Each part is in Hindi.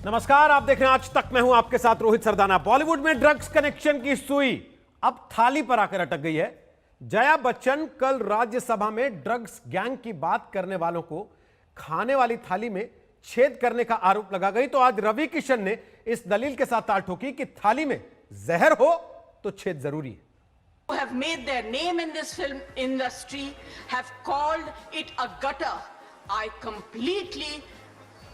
नमस्कार, आप देख रहे हैं आज तक। मैं हूं आपके साथ रोहित सरदाना। बॉलीवुड में ड्रग्स कनेक्शन की सुई अब थाली पर आकर अटक गई है। जया बच्चन कल राज्यसभा में ड्रग्स गैंग की बात करने वालों को खाने वाली थाली में छेद करने का आरोप लगा गई, तो आज रवि किशन ने इस दलील के साथ ताल ठोकी कि थाली में जहर हो तो छेद जरूरी है। Who have made their name in this film industry have called it a gutter. I completely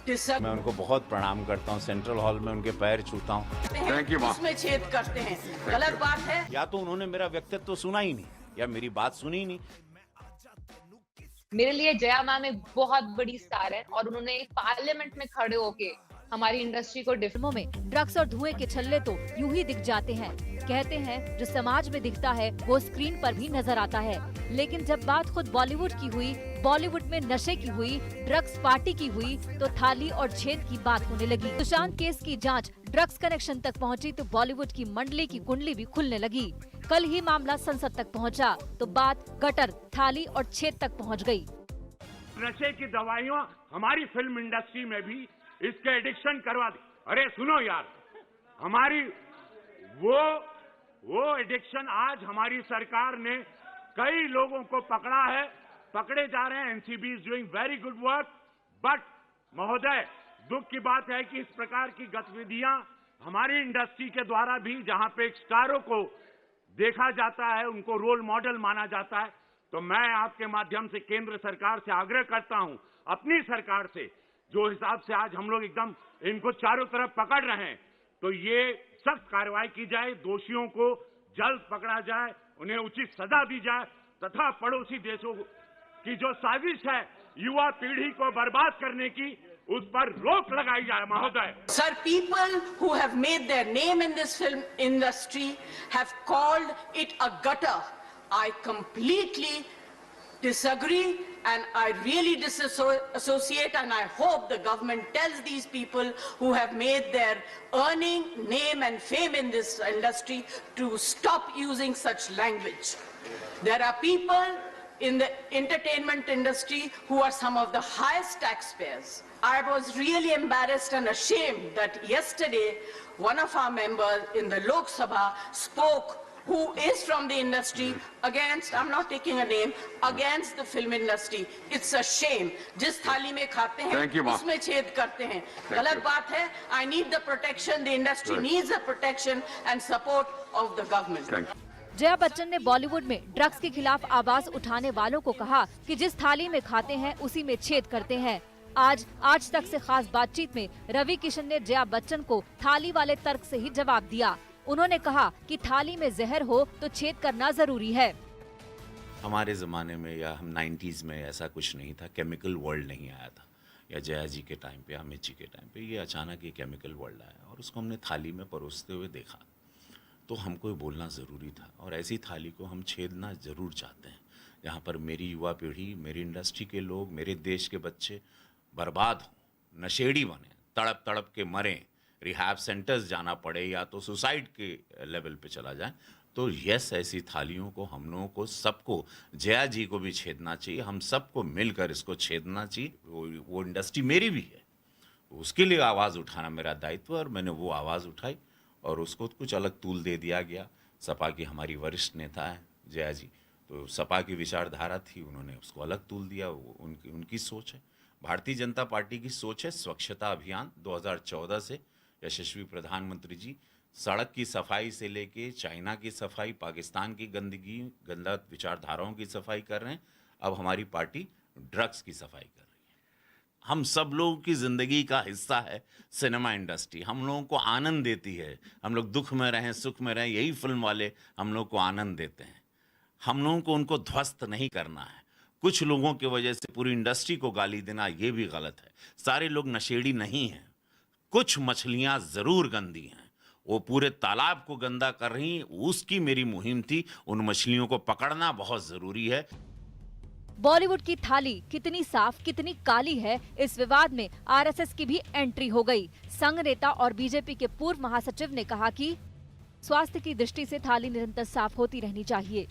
disagree. मैं उनको बहुत प्रणाम करता हूँ, सेंट्रल हॉल में उनके पैर छूता हूँ। Thank you. उसमें छेद करते हैं, गलत बात है। या तो उन्होंने मेरा व्यक्तित्व तो सुना ही नहीं या मेरी बात सुनी ही नहीं। मेरे लिए जया मैम एक बहुत बड़ी स्टार है और उन्होंने पार्लियामेंट में खड़े होके हमारी इंडस्ट्री को फिल्मों में ड्रग्स और धुएं के छल्ले तो यूं ही दिख जाते हैं। कहते हैं जो समाज में दिखता है वो स्क्रीन पर भी नजर आता है, लेकिन जब बात खुद बॉलीवुड की हुई, बॉलीवुड में नशे की हुई, ड्रग्स पार्टी की हुई, तो थाली और छेद की बात होने लगी। सुशांत केस की जांच ड्रग्स कनेक्शन तक पहुंची तो बॉलीवुड की मंडली की कुंडली भी खुलने लगी। कल ही मामला संसद तक पहुंचा तो बात गटर, थाली और छेद तक पहुंच गई। नशे की दवाइयां हमारी फिल्म इंडस्ट्री में भी इसके एडिक्शन करवा दी। अरे सुनो यार, हमारी वो एडिक्शन आज हमारी सरकार ने कई लोगों को पकड़ा है, पकड़े जा रहे हैं। NCB is doing very good work, but महोदय दुख की बात है कि इस प्रकार की गतिविधियां हमारी इंडस्ट्री के द्वारा भी, जहां पे स्टारों को देखा जाता है, उनको रोल मॉडल माना जाता है, तो मैं आपके माध्यम से केंद्र सरकार से आग्रह करता हूं, अपनी सरकार से, जो हिसाब से आज हम लोग एकदम इनको चारों तरफ पकड़ रहे हैं, तो ये सख्त कार्रवाई की जाए, दोषियों को जल्द पकड़ा जाए, उन्हें उचित सजा दी जाए, तथा पड़ोसी देशों की जो साजिश है युवा पीढ़ी को बर्बाद करने की, उस पर रोक लगाई जाए महोदय। Sir, people who have made their name in this film industry have called it a gutter. I completely disagree and I really disassociate, and I hope the government tells these people who have made their earning, name and fame in this industry to stop using such language. There are people in the entertainment industry who are some of the highest taxpayers. I was really embarrassed and ashamed that yesterday one of our members in the Lok Sabha spoke, who is from the industry, against, I'm not taking a name, against the film industry. It's a shame. जिस थाली में खाते हैं उसमें छेद करते हैं, गलत बात है। I need the protection, the industry needs the protection and support of the government. Jaya Bachchan ने बॉलीवुड में ड्रग्स के खिलाफ आवाज उठाने वालों को कहा कि जिस थाली में खाते हैं उसी में छेद करते हैं। आज तक से खास बातचीत में रवि किशन ने जया बच्चन को थाली वाले तर्क से ही जवाब दिया। उन्होंने कहा कि थाली में जहर हो तो छेद करना जरूरी है। हमारे ज़माने में या हम 90s में ऐसा कुछ नहीं था, केमिकल वर्ल्ड नहीं आया था, या जया जी के टाइम पे, अमित जी के टाइम पे ये अचानक ये केमिकल वर्ल्ड आया और उसको हमने थाली में परोसते हुए देखा, तो हमको ये बोलना ज़रूरी था। और ऐसी थाली को हम छेदना ज़रूर चाहते हैं जहाँ पर मेरी युवा पीढ़ी, मेरी इंडस्ट्री के लोग, मेरे देश के बच्चे बर्बाद हों, नशेड़ी बने, तड़प तड़प के मरें, रिहैब सेंटर्स जाना पड़े या तो सुसाइड के लेवल पे चला जाए। तो यस, ऐसी थालियों को हम लोगों को सबको, जया जी को भी छेदना चाहिए, हम सबको मिलकर इसको छेदना चाहिए। वो इंडस्ट्री मेरी भी है, उसके लिए आवाज़ उठाना मेरा दायित्व, और मैंने वो आवाज़ उठाई और उसको कुछ अलग तूल दे दिया गया। सपा की हमारी वरिष्ठ नेता है जया जी, तो सपा की विचारधारा थी, उन्होंने उसको अलग तूल दिया, वो उनकी सोच है। भारतीय जनता पार्टी की सोच है स्वच्छता अभियान। 2014 से यशस्वी प्रधानमंत्री जी सड़क की सफाई से लेके चाइना की सफाई, पाकिस्तान की गंदगी, गंदा विचारधाराओं की सफाई कर रहे हैं। अब हमारी पार्टी ड्रग्स की सफाई कर रही है। हम सब लोगों की ज़िंदगी का हिस्सा है सिनेमा इंडस्ट्री, हम लोगों को आनंद देती है। हम लोग दुख में रहें, सुख में रहें, यही फिल्म वाले हम लोग को आनंद देते हैं। हम लोगों को उनको ध्वस्त नहीं करना है। कुछ लोगों की वजह से पूरी इंडस्ट्री को गाली देना ये भी गलत है। सारे लोग नशेड़ी नहीं हैं, कुछ मछलियां जरूर गंदी हैं, वो पूरे तालाब को गंदा कर रही, उसकी मेरी मुहिम थी। उन मछलियों को पकड़ना बहुत जरूरी है। बॉलीवुड की थाली कितनी साफ कितनी काली है, इस विवाद में आरएसएस की भी एंट्री हो गई। संघ नेता और बीजेपी के पूर्व महासचिव ने कहा कि स्वास्थ्य की दृष्टि से थाली निरंतर साफ होती रहनी चाहिए।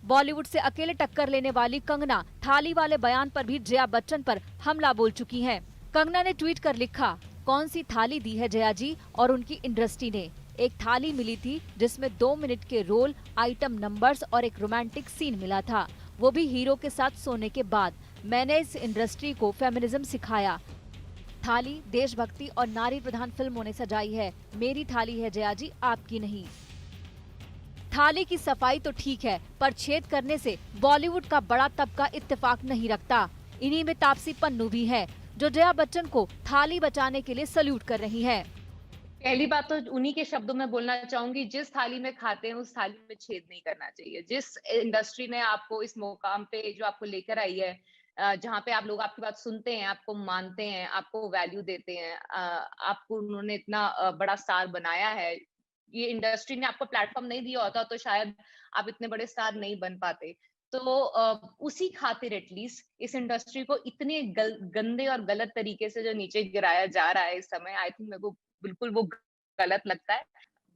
बॉलीवुड से अकेले टक्कर लेने वाली कंगना थाली वाले बयान पर भी जया बच्चन पर हमला बोल चुकी हैं। कंगना ने ट्वीट कर लिखा, कौन सी थाली दी है जया जी और उनकी इंडस्ट्री ने। एक थाली मिली थी जिसमें 2 मिनट के रोल, आइटम नंबर्स और एक रोमांटिक सीन मिला था, वो भी हीरो के साथ सोने के बाद। मैंने इस इंडस्ट्री को फेमिनिज्म सिखाया। थाली देशभक्ति और नारी प्रधान फिल्मों ने सजाई है, मेरी थाली है जया जी, आपकी नहीं। थाली की सफाई तो ठीक है, पर छेद करने से बॉलीवुड का बड़ा तबका इत्तेफाक नहीं रखता। इन्हीं में तापसी पन्नू भी है, जो जया बच्चन को थाली बचाने के लिए सल्यूट कर रही है। पहली बात तो उन्हीं के शब्दों में बोलना चाहूंगी, जिस थाली में खाते हैं उस थाली में छेद नहीं करना चाहिए। जिस इंडस्ट्री ने आपको इस मुकाम पे जो आपको लेकर आई है, जहाँ पे आप लोग आपकी बात सुनते हैं, आपको मानते हैं, आपको वैल्यू देते हैं, आपको उन्होंने इतना बड़ा स्टार बनाया है, ये इंडस्ट्री ने आपको प्लेटफॉर्म नहीं दिया होता तो शायद आप इतने बड़े स्टार नहीं बन पाते। तो उसी खातिर एटलीस्ट इस इंडस्ट्री को इतने गंदे और गलत तरीके से जो नीचे गिराया जा रहा है इस समय, आई थिंक मेरे को बिल्कुल वो गलत लगता है।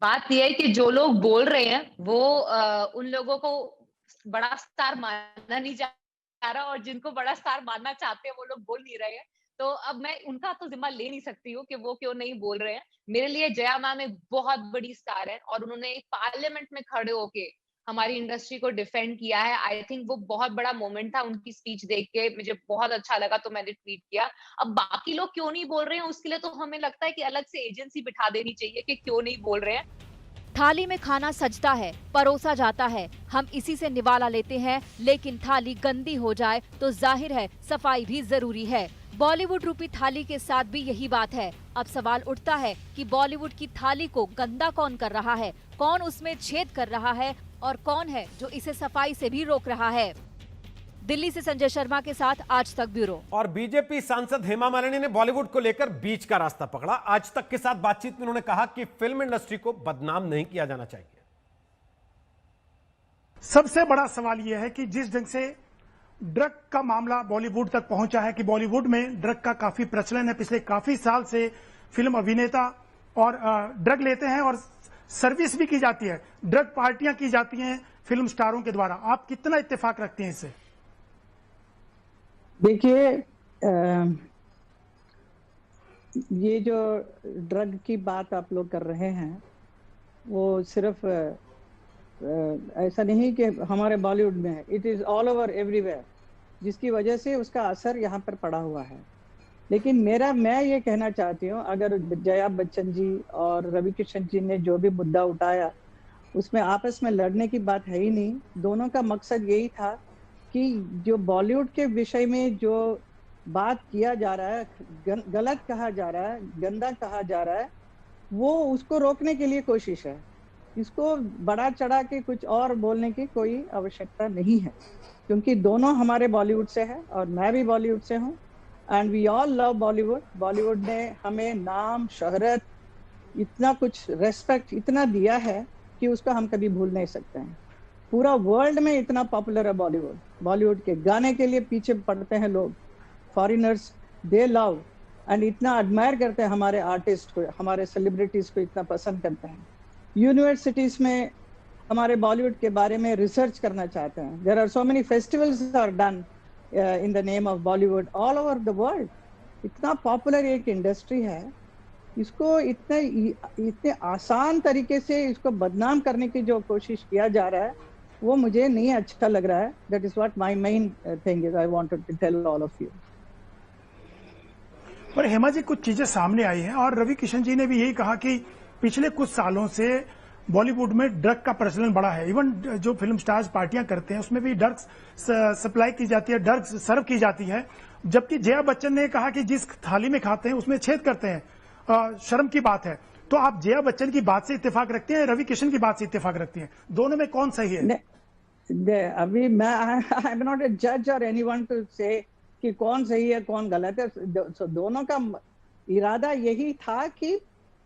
बात यह है कि जो लोग बोल रहे हैं वो उन लोगों को बड़ा स्टार मानना नहीं जा रहा, और जिनको बड़ा स्टार मानना चाहते हैं वो लोग बोल नहीं रहे हैं। तो अब मैं उनका तो जिम्मा ले नहीं सकती हूँ कि वो क्यों नहीं बोल रहे हैं। मेरे लिए जया मैम एक बहुत बड़ी स्टार है और उन्होंने पार्लियामेंट में खड़े होके हमारी इंडस्ट्री को डिफेंड किया है। आई थिंक वो बहुत बड़ा मोमेंट था, उनकी स्पीच देख के मुझे बहुत अच्छा लगा तो मैंने ट्वीट किया। अब बाकी लोग क्यों नहीं बोल रहे हैं उसके लिए तो हमें लगता है कि अलग से एजेंसी बिठा देनी चाहिए कि क्यों नहीं बोल रहे हैं। थाली में खाना सजता है, परोसा जाता है, हम इसी से निवाला लेते हैं, लेकिन थाली गंदी हो जाए तो जाहिर है सफाई भी जरूरी है। बॉलीवुड रूपी थाली के साथ भी यही बात है। अब सवाल उठता है कि बॉलीवुड की थाली को गंदा कौन कर रहा है, कौन उसमें छेद कर रहा है और कौन है जो इसे सफाई से भी रोक रहा है। दिल्ली से संजय शर्मा के साथ आज तक ब्यूरो। और बीजेपी सांसद हेमा मालिनी ने बॉलीवुड को लेकर बीच का रास्ता पकड़ा। आज तक के साथ बातचीत में उन्होंने कहा कि फिल्म इंडस्ट्री को बदनाम नहीं किया जाना चाहिए। सबसे बड़ा सवाल यह है कि जिस ढंग से ड्रग का मामला बॉलीवुड तक पहुंचा है कि बॉलीवुड में ड्रग का काफी प्रचलन है, पिछले काफी साल से फिल्म अभिनेता और ड्रग लेते हैं और सर्विस भी की जाती है, ड्रग पार्टियां की जाती हैं फिल्म स्टारों के द्वारा। आप कितना इत्तेफाक रखते हैं इससे? देखिए, ये जो ड्रग की बात आप लोग कर रहे हैं वो सिर्फ ऐसा नहीं कि हमारे बॉलीवुड में है, it is all over everywhere, जिसकी वजह से उसका असर यहाँ पर पड़ा हुआ है। लेकिन मैं ये कहना चाहती हूँ, अगर जया बच्चन जी और रवि किशन जी ने जो भी मुद्दा उठाया उसमें आपस में लड़ने की बात है ही नहीं। दोनों का मकसद यही था कि जो बॉलीवुड के विषय में जो बात किया जा रहा है, गलत कहा जा रहा है, गंदा कहा जा रहा है, वो उसको रोकने के लिए कोशिश है। इसको बढ़ा चढ़ा के कुछ और बोलने की कोई आवश्यकता नहीं है, क्योंकि दोनों हमारे बॉलीवुड से है और मैं भी बॉलीवुड से हूँ and we all love Bollywood. Bollywood ने हमें नाम, शोहरत, इतना कुछ रेस्पेक्ट इतना दिया है कि उसको हम कभी भूल नहीं सकते हैं। पूरा वर्ल्ड में इतना पॉपुलर है बॉलीवुड। बॉलीवुड के गाने के लिए पीछे पड़ते हैं लोग, फॉरेनर्स, दे लव एंड इतना एडमायर करते हैं हमारे आर्टिस्ट को, हमारे सेलिब्रिटीज को इतना पसंद करते हैं। यूनिवर्सिटीज में हमारे बॉलीवुड के बारे में रिसर्च करना चाहते हैं। There are so many festivals are done in the name of Bollywood all over the world. इतना पॉपुलर एक इंडस्ट्री है, इसको इतने आसान तरीके से इसको बदनाम करने की जो कोशिश किया जा रहा है वो मुझे नहीं अच्छा लग रहा है। That is what my main thing is, I wanted to tell all of you. पर हेमा जी, कुछ चीजें सामने आई हैं और रवि किशन जी ने भी यही कहा कि पिछले कुछ सालों से बॉलीवुड में ड्रग का प्रचलन बढ़ा है। इवन जो फिल्म स्टार्स पार्टियां करते हैं उसमें भी ड्रग्स सप्लाई की जाती है, ड्रग्स सर्व की जाती है। जबकि जया बच्चन ने कहा कि जिस थाली में खाते हैं उसमें छेद करते हैं, शर्म की बात है। तो आप जया बच्चन की बात से इत्तेफाक रखते हैं, रवि किशन की बात से इत्तेफाक रखती हैं? दोनों में कौन सही है? अभी मैं आई एम नॉट ए जज और एनीवन टू से कि कौन सही है कौन गलत है। दोनों का इरादा यही था कि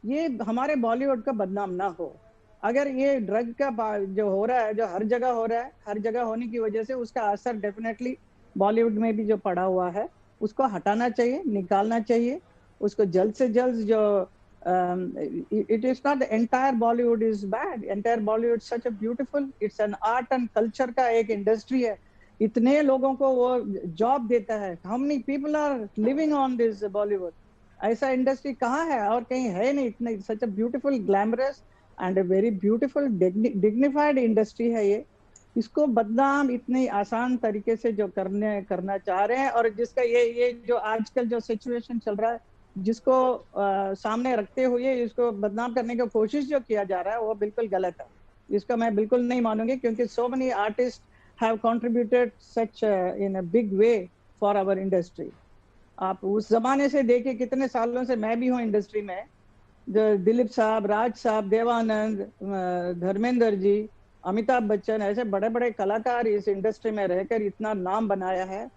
ये हमारे बॉलीवुड का बदनाम ना हो। अगर ये ड्रग का जो हो रहा है, जो हर जगह हो रहा है, हर जगह होने की वजह से उसका असर डेफिनेटली बॉलीवुड में भी जो पड़ा हुआ है उसको हटाना चाहिए, निकालना चाहिए उसको जल्द से जल्द। जो it is not the entire Bollywood is bad, entire Bollywood such a beautiful, it's an art and culture का एक इंडस्ट्री है। इतने लोगों को वो जॉब देता है। How many people are living on this Bollywood ऐसा इंडस्ट्री कहाँ है और कहीं है नहीं। इतना such a beautiful, glamorous and a very beautiful dignified industry है ये। इसको बदनाम इतनी आसान तरीके से जो करना चाह रहे हैं, और जिसका ये जो आजकल जो सिचुएशन चल रहा है, जिसको सामने रखते हुए इसको बदनाम करने की कोशिश जो किया जा रहा है, वो बिल्कुल गलत है। इसका मैं बिल्कुल नहीं मानूंगी, क्योंकि so many artist have contributed such in a big way for our industry. आप उस जमाने से देखिए, कितने सालों से मैं भी हूँ इंडस्ट्री में, जो दिलीप साहब, राज साहब, देवानंद, धर्मेंद्र जी, अमिताभ बच्चन, ऐसे बड़े बड़े कलाकार इस इंडस्ट्री में रहकर इतना नाम बनाया है।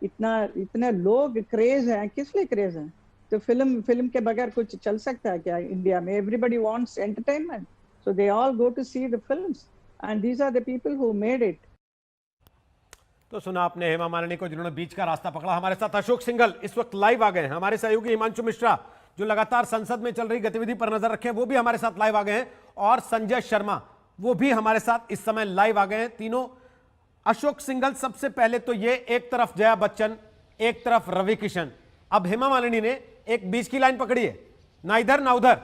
इतने लोग क्रेज हैं, किस लिए क्रेज हैं? तो फिल्म के बगैर कुछ चल सकता है क्या इंडिया में? Everybody wants entertainment, so they all go to see the films, and these are the people who made it. तो सुना आपने हेमा मालिनी को, जिन्होंने बीच का रास्ता पकड़ा। हमारे साथ अशोक सिंघल इस वक्त लाइव आ गए हैं। हमारे सहयोगी हिमांशु मिश्रा, जो लगातार संसद में चल रही गतिविधि पर नजर रखे, वो भी हमारे साथ लाइव आ गए हैं, और संजय शर्मा, वो भी हमारे साथ इस समय लाइव आ गए हैं, तीनों। अशोक सिंघल, सबसे पहले तो ये, एक तरफ जया बच्चन, एक तरफ रवि किशन, अब हेमा मालिनी ने एक बीच की लाइन पकड़ी है, ना इधर ना उधर।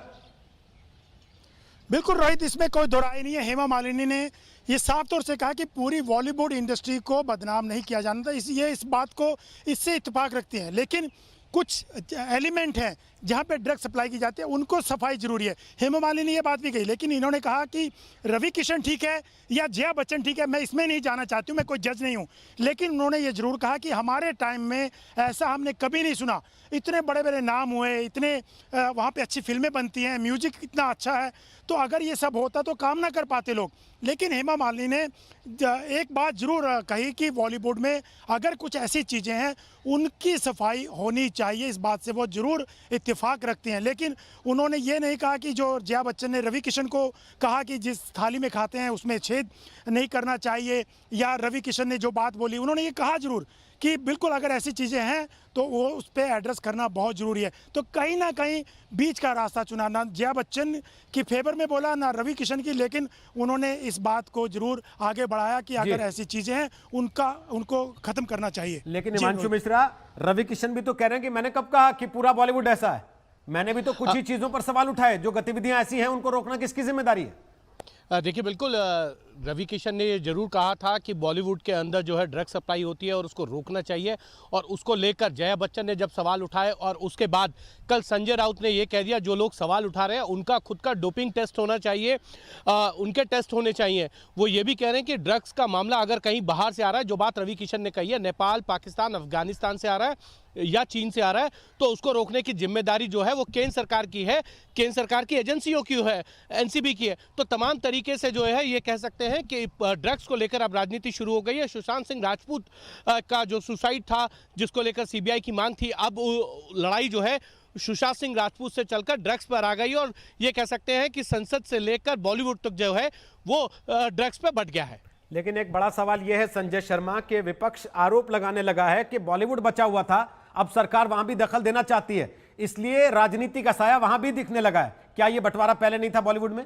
बिल्कुल रोहित, इसमें कोई दो राय नहीं है। हेमा मालिनी ने ये साफ तौर से कहा कि पूरी बॉलीवुड इंडस्ट्री को बदनाम नहीं किया जाना था, इसलिए इस बात को इससे इत्तेफाक रखते हैं। लेकिन कुछ एलिमेंट हैं जहाँ पे ड्रग सप्लाई की जाती है, उनको सफाई जरूरी है। हेमा मालिनी ने ये बात भी कही, लेकिन इन्होंने कहा कि रवि किशन ठीक है या जया बच्चन ठीक है, मैं इसमें नहीं जाना चाहती हूँ, मैं कोई जज नहीं हूँ। लेकिन उन्होंने ये जरूर कहा कि हमारे टाइम में ऐसा हमने कभी नहीं सुना। इतने बड़े बड़े नाम हुए, इतने वहाँ पे अच्छी फिल्में बनती हैं, म्यूजिक इतना अच्छा है, तो अगर ये सब होता तो काम ना कर पाते लोग। लेकिन हेमा मालिनी ने एक बात जरूर कही कि बॉलीवुड में अगर कुछ ऐसी चीज़ें हैं, उनकी सफाई होनी चाहिए, इस बात से वो जरूर इत्तेफाक रखते हैं। लेकिन उन्होंने ये नहीं कहा कि जो जया बच्चन ने रवि किशन को कहा कि जिस थाली में खाते हैं उसमें छेद नहीं करना चाहिए, या रवि किशन ने जो बात बोली, उन्होंने ये कहा जरूर कि बिल्कुल अगर ऐसी चीज़ें हैं तो वो उस पर एड्रेस करना बहुत ज़रूरी है। तो कहीं ना कहीं बीच का रास्ता चुना, ना जया बच्चन की फेवर में बोला, ना रवि किशन की, लेकिन उन्होंने इस बात को जरूर आगे बढ़ाया कि अगर ऐसी चीज़ें हैं उनको ख़त्म करना चाहिए। लेकिन हिमांशु मिश्रा, रवि किशन भी तो कह रहे हैं कि मैंने कब कहा कि पूरा बॉलीवुड ऐसा है, मैंने भी तो कुछ ही चीज़ों पर सवाल उठाए। जो गतिविधियां ऐसी हैं उनको रोकना किसकी जिम्मेदारी है? देखिए, बिल्कुल रवि किशन ने ये जरूर कहा था कि बॉलीवुड के अंदर जो है ड्रग सप्लाई होती है और उसको रोकना चाहिए, और उसको लेकर जया बच्चन ने जब सवाल उठाए, और उसके बाद कल संजय राउत ने ये कह दिया जो लोग सवाल उठा रहे हैं उनका खुद का डोपिंग टेस्ट होना चाहिए, उनके टेस्ट होने चाहिए। वो ये भी कह रहे हैं कि ड्रग्स का मामला अगर कहीं बाहर से आ रहा है, जो बात रवि किशन ने कही है, नेपाल, पाकिस्तान, अफगानिस्तान से आ रहा है या चीन से आ रहा है, तो उसको रोकने की जिम्मेदारी जो है वो केंद्र सरकार की है, केंद्र सरकार की एजेंसियों की है, एनसीबी की है। तो तमाम तरीके से जो है ये कह सकते हैं कि ड्रग्स को लेकर अब राजनीति शुरू हो गई है। सुशांत सिंह राजपूत का जो सुसाइड था, जिसको लेकर सीबीआई की मांग थी, अब लड़ाई जो है सुशांत सिंह राजपूत से चलकर ड्रग्स पर आ गई, और ये कह सकते हैं कि संसद से लेकर बॉलीवुड तक जो है वो ड्रग्स पर बढ़ गया है। लेकिन एक बड़ा सवाल यह है संजय शर्मा के, विपक्ष आरोप लगाने लगा है कि बॉलीवुड बचा हुआ था, अब सरकार वहां भी दखल देना चाहती है, इसलिए राजनीति का साया वहां भी दिखने लगा है। क्या यह बंटवारा पहले नहीं था बॉलीवुड में?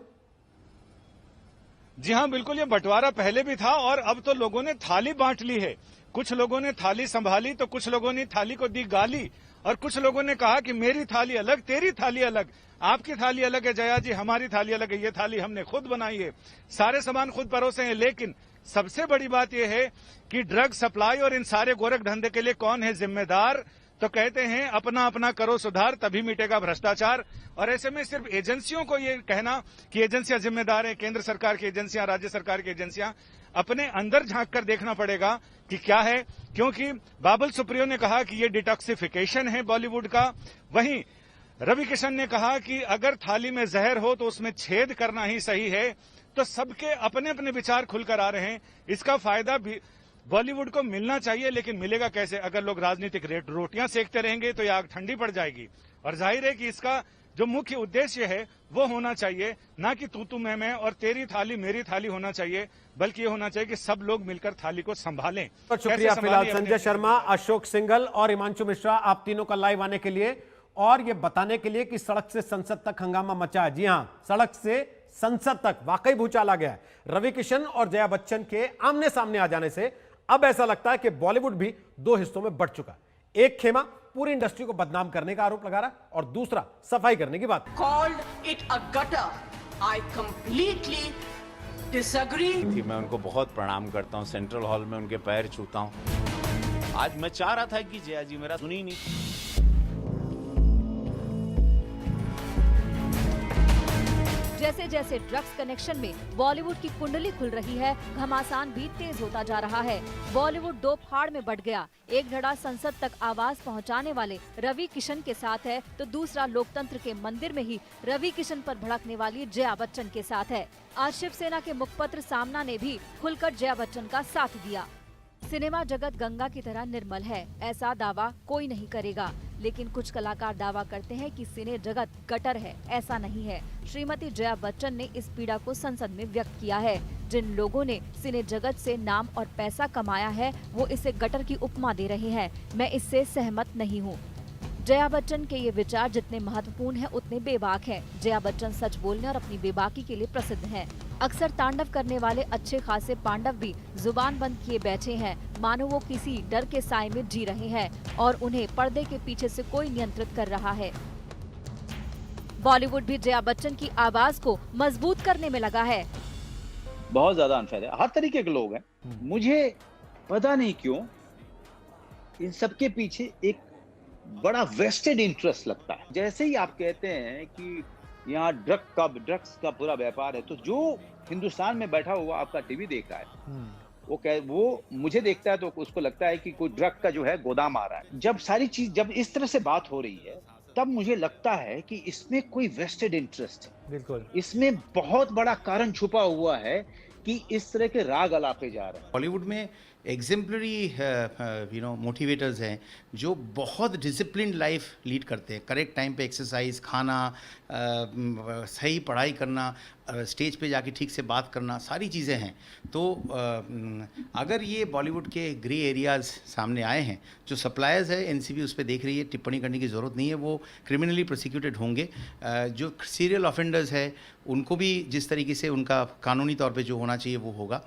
जी हाँ, बिल्कुल, ये बंटवारा पहले भी था, और अब तो लोगों ने थाली बांट ली है। कुछ लोगों ने थाली संभाली तो कुछ लोगों ने थाली को दी गाली, और कुछ लोगों ने कहा कि मेरी थाली अलग, तेरी थाली अलग, आपकी थाली अलग है जया जी, हमारी थाली अलग है, ये थाली हमने खुद बनाई है, सारे सामान खुद परोसे हैं। लेकिन सबसे बड़ी बात यह है कि ड्रग सप्लाई और इन सारे गोरख धंधे के लिए कौन है जिम्मेदार? तो कहते हैं अपना अपना करो सुधार, तभी मिटेगा भ्रष्टाचार। और ऐसे में सिर्फ एजेंसियों को ये कहना कि एजेंसियां जिम्मेदार हैं, केंद्र सरकार की एजेंसियां, राज्य सरकार की एजेंसियां, अपने अंदर झांक कर देखना पड़ेगा कि क्या है। क्योंकि बाबुल सुप्रियो ने कहा कि ये डिटॉक्सिफिकेशन है बॉलीवुड का, वहीं रवि किशन ने कहा कि अगर थाली में जहर हो तो उसमें छेद करना ही सही है। तो सबके अपने अपने विचार खुलकर आ रहे हैं। इसका फायदा भी बॉलीवुड को मिलना चाहिए, लेकिन मिलेगा कैसे? अगर लोग राजनीतिक रोटियां सेकते रहेंगे तो ये आग ठंडी पड़ जाएगी। और जाहिर है कि इसका जो मुख्य उद्देश्य है वो होना चाहिए ना कि तू मैं और तेरी थाली मेरी थाली होना चाहिए, बल्कि ये होना चाहिए कि सब लोग मिलकर थाली को संभालें। शुक्रिया फिलहाल संजय शर्मा, अशोक सिंघल और हिमांशु मिश्रा, आप तीनों का लाइव आने के लिए और ये बताने के लिए कि सड़क से संसद तक हंगामा मचा है। जी हां, सड़क से संसद तक वाकई भूचाल आ गया है। रवि किशन और जया बच्चन के आमने सामने आ जाने से अब ऐसा लगता है कि बॉलीवुड भी दो हिस्सों में बंट चुका है। एक खेमा पूरी इंडस्ट्री को बदनाम करने का आरोप लगा रहा है और दूसरा सफाई करने की बात। Called it a gutter. I completely disagree. मैं उनको बहुत प्रणाम करता हूँ, सेंट्रल हॉल में उनके पैर छूता हूँ। आज मैं चाह रहा था कि जया जी मेरा सुनी नहीं। जैसे जैसे ड्रग्स कनेक्शन में बॉलीवुड की कुंडली खुल रही है, घमासान भी तेज होता जा रहा है। बॉलीवुड दो फाड़ में बट गया। एक धड़ा संसद तक आवाज पहुंचाने वाले रवि किशन के साथ है, तो दूसरा लोकतंत्र के मंदिर में ही रवि किशन पर भड़कने वाली जया बच्चन के साथ है। आज शिवसेना के मुखपत्र सामना ने भी खुलकर जया बच्चन का साथ दिया। सिनेमा जगत गंगा की तरह निर्मल है, ऐसा दावा कोई नहीं करेगा, लेकिन कुछ कलाकार दावा करते हैं कि सिने जगत गटर है। ऐसा नहीं है। श्रीमती जया बच्चन ने इस पीड़ा को संसद में व्यक्त किया है। जिन लोगों ने सिने जगत से नाम और पैसा कमाया है, वो इसे गटर की उपमा दे रहे हैं। मैं इससे सहमत नहीं हूँ। जया बच्चन के ये विचार जितने महत्वपूर्ण हैं, उतने बेबाक हैं। जया बच्चन सच बोलने और अपनी बेबाकी के लिए प्रसिद्ध हैं। अक्सर तांडव करने वाले अच्छे खासे पांडव भी जुबान बंद किए बैठे हैं, मानो वो किसी डर के साए में जी रहे हैं और उन्हें पर्दे के पीछे से कोई नियंत्रित कर रहा है। बॉलीवुड भी जया बच्चन की आवाज को मजबूत करने में लगा है। बहुत ज्यादा अनफेयर है, हर तरीके के लोग हैं। मुझे पता नहीं क्यों इन सबके पीछे एक बड़ा वेस्टेड इंटरेस्ट लगता है। जैसे ही आप कहते हैं कि यहाँ ड्रग्स का पूरा व्यापार है, तो जो हिंदुस्तान में बैठा हुआ आपका टीवी देख रहा है, वो मुझे देखता है तो उसको लगता है कि कोई ड्रग का जो है गोदाम आ रहा है। जब इस तरह से बात हो रही है, तब मुझे लगता है कि इसमें कोई वेस्टेड इंटरेस्ट है। बिल्कुल, इसमें बहुत बड़ा कारण छुपा हुआ है कि इस तरह के राग अलापे जा रहे हैं। बॉलीवुड में एग्जेम्पलरी मोटिवेटर्स हैं जो बहुत डिसिप्लिन्ड लाइफ लीड करते हैं। करेक्ट टाइम पे एक्सरसाइज, खाना, सही पढ़ाई करना, स्टेज पे जाके ठीक से बात करना, सारी चीज़ें हैं। तो अगर ये बॉलीवुड के ग्रे एरियाज़ सामने आए हैं, जो सप्लायर्स है एनसीबी उस पर देख रही है, टिप्पणी करने की ज़रूरत नहीं है, वो क्रिमिनली प्रोसिक्यूटेड होंगे। जो सीरियल ऑफेंडर्स है उनको भी जिस तरीके से उनका कानूनी तौर पे जो होना चाहिए वो होगा।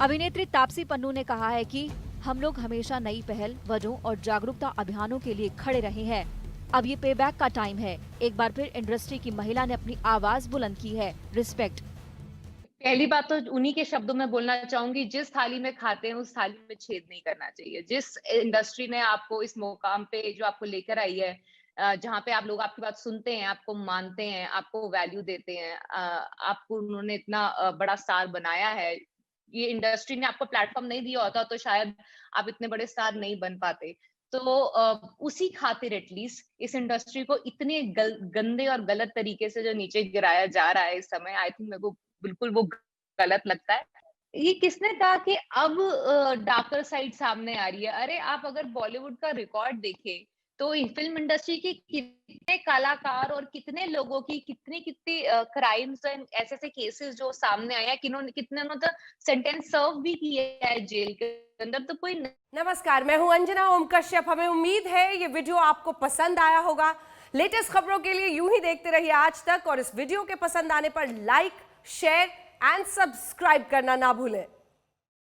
अभिनेत्री तापसी पन्नू ने कहा है कि हम लोग हमेशा नई पहल, वजहों और जागरूकता अभियानों के लिए खड़े रहे हैं। अब ये पेबैक का टाइम है। एक बार फिर इंडस्ट्री की महिला ने अपनी आवाज बुलंद की है। रिस्पेक्ट। पहली बात तो उन्हीं के शब्दों में बोलना चाहूंगी, जिस थाली में खाते हैं उस थाली में छेद नहीं करना चाहिए। जिस इंडस्ट्री ने आपको इस मुकाम पे जो आपको लेकर आई है, जहाँ पे आप लोग आपकी बात सुनते हैं, आपको मानते हैं, आपको वैल्यू देते हैं, आपको उन्होंने इतना बड़ा स्टार बनाया है, ये इंडस्ट्री ने आपको प्लेटफॉर्म नहीं दिया होता तो शायद आप इतने बड़े स्टार नहीं बन पाते। तो उसी खातिर एटलीस्ट इस इंडस्ट्री को इतने गंदे और गलत तरीके से जो नीचे गिराया जा रहा है इस समय, आई थिंक मेरे को बिल्कुल वो गलत लगता है। ये किसने कहा कि अब डार्कर साइड सामने आ रही है? अरे आप अगर बॉलीवुड का रिकॉर्ड देखें तो फिल्म इंडस्ट्री के कितने कलाकार और कितने लोगों की कितनी क्राइम्स एंड ऐसे केसेस जो सामने आए हैं, कितने तो सेंटेंस सर्व भी किया है जेल के अंदर। तो कोई नमस्कार, मैं हूं अंजना ओम कश्यप। हमें उम्मीद है ये वीडियो आपको पसंद आया होगा। लेटेस्ट खबरों के लिए यूं ही देखते रहिए आज तक, और इस वीडियो के पसंद आने पर लाइक, शेयर एंड सब्सक्राइब करना ना भूलें।